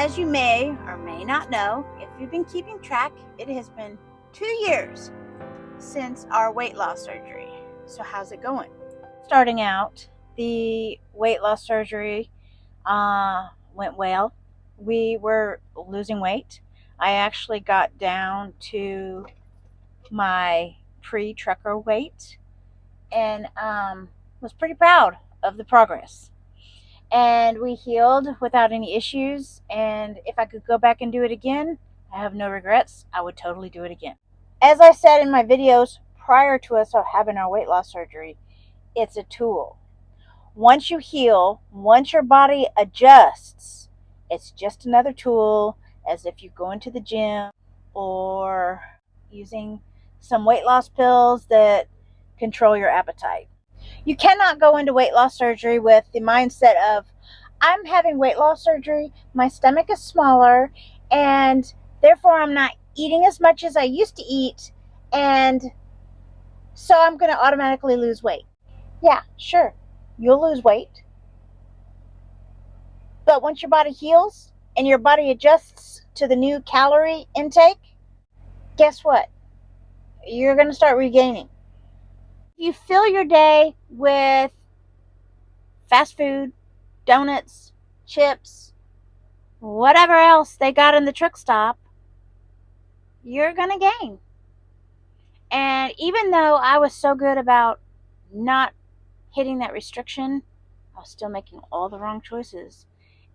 As you may or may not know, if you've been keeping track, it has been 2 years since our weight loss surgery. So how's it going? Starting out, the weight loss surgery went well. We were losing weight. I actually got down to my pre-trucker weight and was pretty proud of the progress. And we healed without any issues, and if I could go back and do it again, I have no regrets. I would totally do it again. As I said in my videos prior to us having our weight loss surgery, it's a tool. Once you heal, once your body adjusts, it's just another tool, as if you go into the gym or using some weight loss pills that control your appetite. You cannot go into weight loss surgery with the mindset of, I'm having weight loss surgery, my stomach is smaller, and therefore I'm not eating as much as I used to eat, and so I'm going to automatically lose weight. Yeah, sure, you'll lose weight. But once your body heals and your body adjusts to the new calorie intake, guess what? You're going to start regaining. You fill your day with fast food, donuts, chips, whatever else they got in the truck stop, you're gonna gain. And even though I was so good about not hitting that restriction, I was still making all the wrong choices.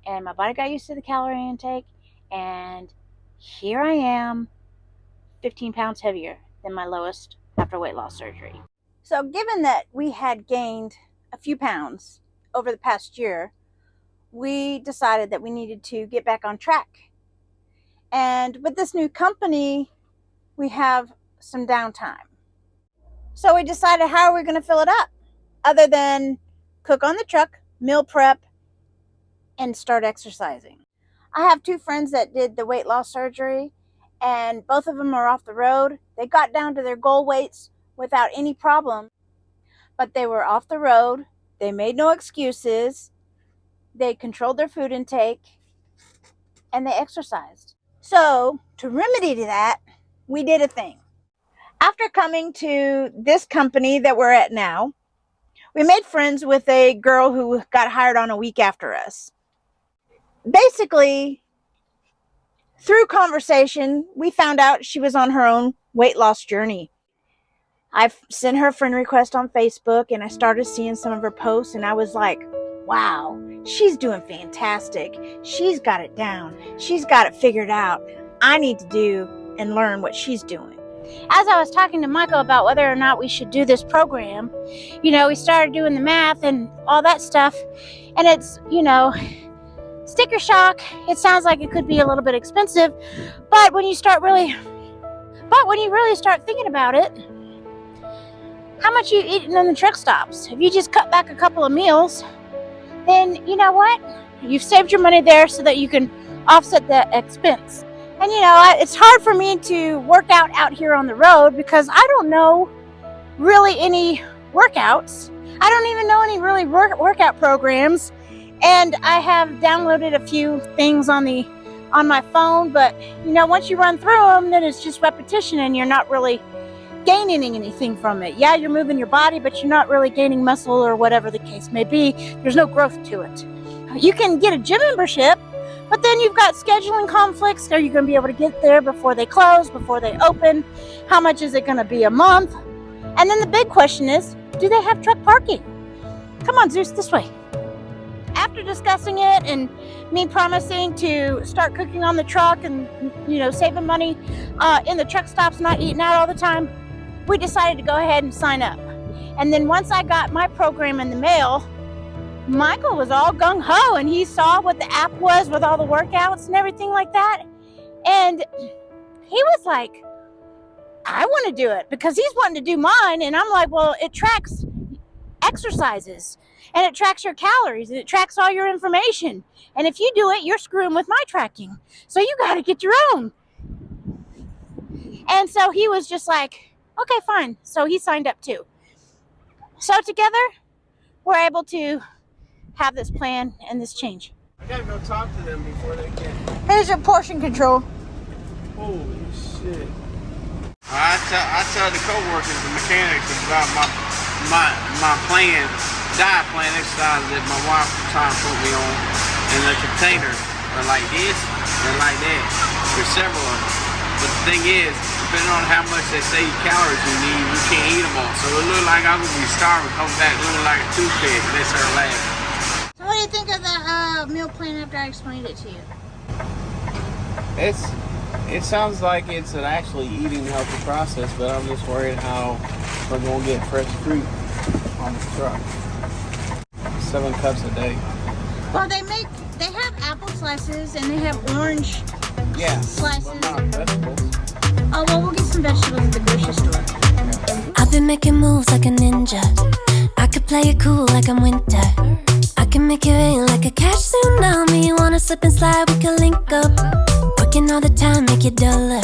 And my body got used to the calorie intake, and here I am, 15 pounds heavier than my lowest after weight loss surgery. So given that we had gained a few pounds over the past year, we decided that we needed to get back on track. And with this new company, we have some downtime. So we decided, how are we going to fill it up? Other than cook on the truck, meal prep, and start exercising. I have 2 friends that did the weight loss surgery, and both of them are off the road. They got down to their goal weights without any problem, but they were off the road. They made no excuses. They controlled their food intake, and they exercised. So to remedy that, we did a thing. After coming to this company that we're at now, we made friends with a girl who got hired on a week after us. Basically, through conversation, we found out she was on her own weight loss journey. I've sent her a friend request on Facebook, and I started seeing some of her posts, and I was like, wow, she's doing fantastic. She's got it down. She's got it figured out. I need to do and learn what she's doing. As I was talking to Michael about whether or not we should do this program, we started doing the math and all that stuff, and it's, sticker shock. It sounds like it could be a little bit expensive, but when you really start thinking about it, how much you eating in the truck stops? If you just cut back a couple of meals, then you know what? You've saved your money there so that you can offset the expense. And it's hard for me to work out here on the road because I don't know really any workouts. I don't even know any really workout programs. And I have downloaded a few things on my phone, but once you run through them, then it's just repetition and you're not really gaining anything from it. Yeah, you're moving your body, but you're not really gaining muscle or whatever the case may be. There's no growth to it. You can get a gym membership, but then you've got scheduling conflicts. Are you going to be able to get there before they close, before they open? How much is it going to be a month? And then the big question is, do they have truck parking? Come on, Zeus, this way. After discussing it and me promising to start cooking on the truck and saving money in the truck stops, not eating out all the time, we decided to go ahead and sign up. And then once I got my program in the mail, Michael was all gung-ho, and he saw what the app was with all the workouts and everything like that. And he was like, I want to do it, because he's wanting to do mine. And I'm like, well, it tracks exercises, and it tracks your calories, and it tracks all your information. And if you do it, you're screwing with my tracking. So you got to get your own. And so he was just like, okay, fine. So he signed up too. So together, we're able to have this plan and this change. I gotta go talk to them before they get Here's your portion control. Holy shit. I tell the co-workers, the mechanics about my plan, diet plan exercise that my wife was trying to put me on. And the containers are like this and like that. There's several of them. But the thing is, depending on how much they say calories you need, you can't eat them all. So it looks like I'm gonna be starving, come back looking like a toothpick. They start laughing. So what do you think of the meal plan after I explained it to you? It sounds like it's an actually eating healthy process, but I'm just worried how we're gonna get fresh fruit on the truck. 7 cups a day. Well, they have apple slices and they have orange slices. Not vegetables. Oh, well, we'll get some vegetables at the grocery store. I've been making moves like a ninja. I could play it cool like I'm winter. I can make it rain like a cash tsunami. You wanna slip and slide, we can link up. Working all the time, make it duller.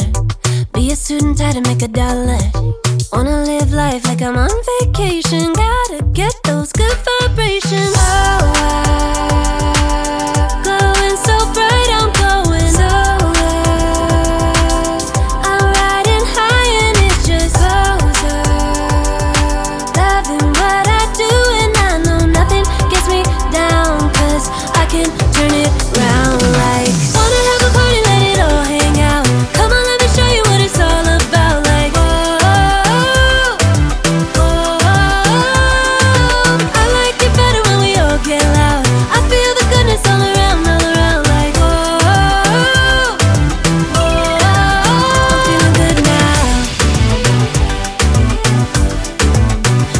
Be a student, try to make a dollar. Wanna live life like I'm on vacation. Gotta get those good vibrations. Oh, glowing so bright, I'm going over. I'm riding high and it's just closer. Loving what I do and I know nothing gets me down. 'Cause I can turn it round like wanna have a party, let it all hang out. Come on, let me show you what it's all about. Like I like it better when we all get loud. I feel the goodness all around like I'm feeling good now.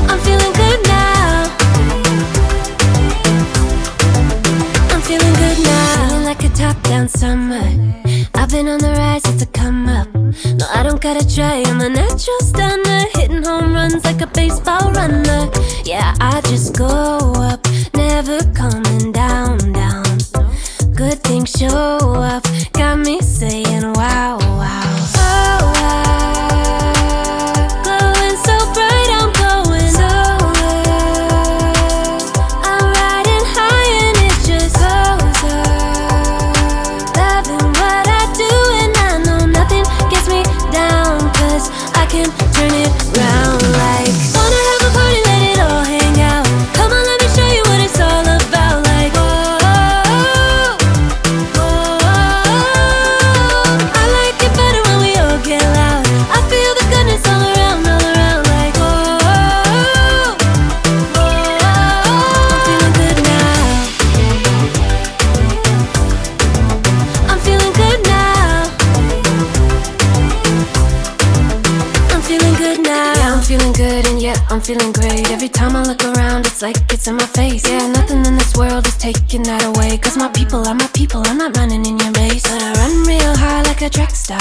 I'm feeling good now. I'm feeling good now. Feeling like a top-down summer. I've been on the rise, it's a come up. No, I don't gotta try, I'm a natural stunner. Hitting home runs like a baseball runner. Yeah, I just go up, never coming down. Good things show up, got me saying wow. Oh, glowing so bright, I'm going over. I'm riding high and it's just closer. Loving what I do and I know nothing gets me down. 'Cause I can turn it round like wanna have a party, let it all hang out. Come on, let me show you what it's all about. Like I like it better when we all get loud. I feel the goodness all around like I'm feeling good now. I'm feeling good now. I'm feeling good now. Yeah, I'm feeling good and yeah, I'm feeling great. Every time I look around, it's like it's in my face. Yeah, nothing in this world is taking that away. 'Cause my people are my people, I'm not running in your race. But I run real hard like a track star.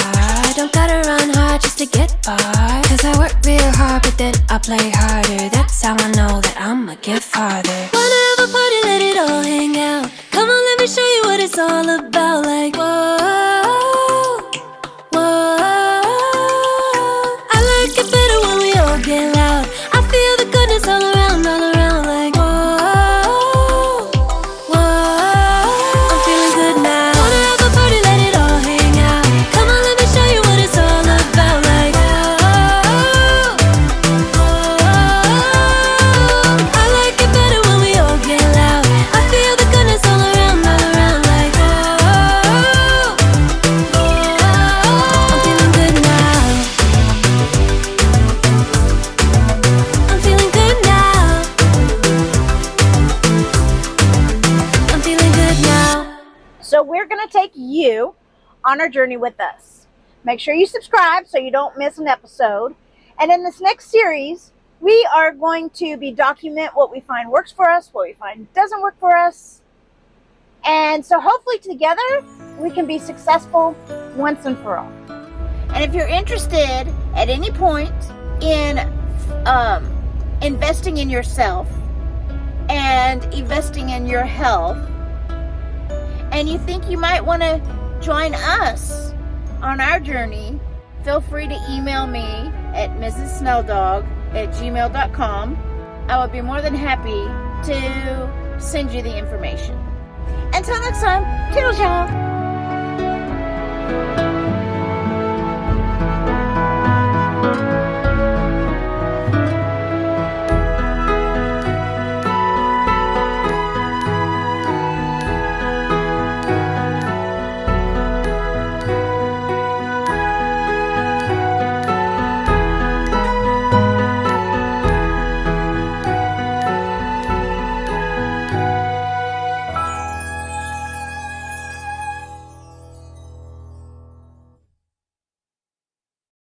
I don't gotta run hard just to get far. 'Cause I work real hard, but then I play harder. That's how I know that I'ma get farther. Wanna have a party, let it all hang out. Come on, let me show you what it's all about. Like I like it better when we all get loud. I feel the goodness all around like I'm feeling good now. Wanna have a party, let it all hang out. Come on, let me show you what it's all about. Like I like it better when we all get loud. I feel the goodness all around like I'm feeling good now. I'm feeling good now. I'm feeling good now. So we're going to take you on our journey with us. Make sure you subscribe so you don't miss an episode. And in this next series, we are going to document what we find works for us, what we find doesn't work for us. And so hopefully together we can be successful once and for all. And if you're interested at any point in investing in yourself and investing in your health, and you think you might want to join us on our journey, feel free to email me at mrssnelldog@gmail.com. I would be more than happy to send you the information. Until next time, toodles y'all. Bye.